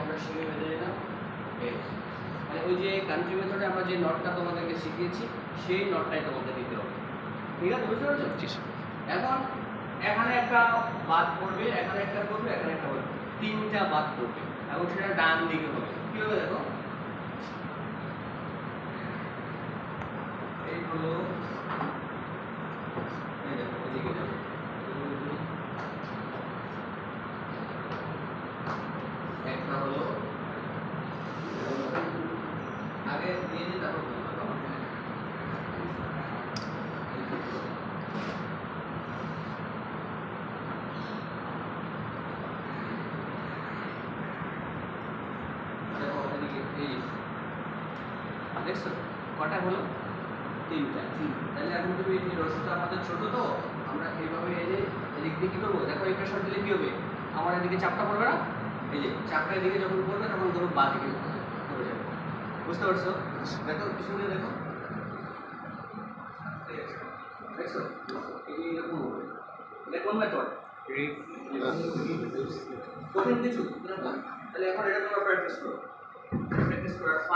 আমরা সিমে বেঁধে নিলাম। মানে ওই যে কান্ট্রি মেথডে আমরা যে নটটা তোমাদেরকে শিখিয়েছি সেই নটটাই তোমাদের দিতে হবে। ঠিক আছে, বুঝতে পারছো? এখন এখানে একটা বাদ পড়বে, এখানে একটা পড়বে, এখানে একটা পড়বে, তিনটা বাদ পড়বে এবং সেটা ডান দিকে হবে। কি হবে দেখো, এই হলো, এই দেখো এদিকে যাবে, একটা হলো আগে দিয়ে দিই তারপর দেখছো কটা হলো? তিনটা। তাহলে এখন তুমি এই রসটা আমাদের ছোট, তো আমরা এইভাবে এই যে এদিক দিয়ে কী করবো দেখো, এই প্রেশার দিলে কী হবে, আমার এদিকে চাপটা পড়বে না, এই যে চাপটা এদিকে যখন পড়বে তখন ধরো বা দিকে পড়ে যাবে। বুঝতে পারছো? দেখো পিছনে দেখো, দেখছো এইরকম হবে। এটা কোন মেথড? কঠিন কিছু, তাহলে এখন এটা তোমরা প্র্যাকটিস করো। প্র্যাকটিস করার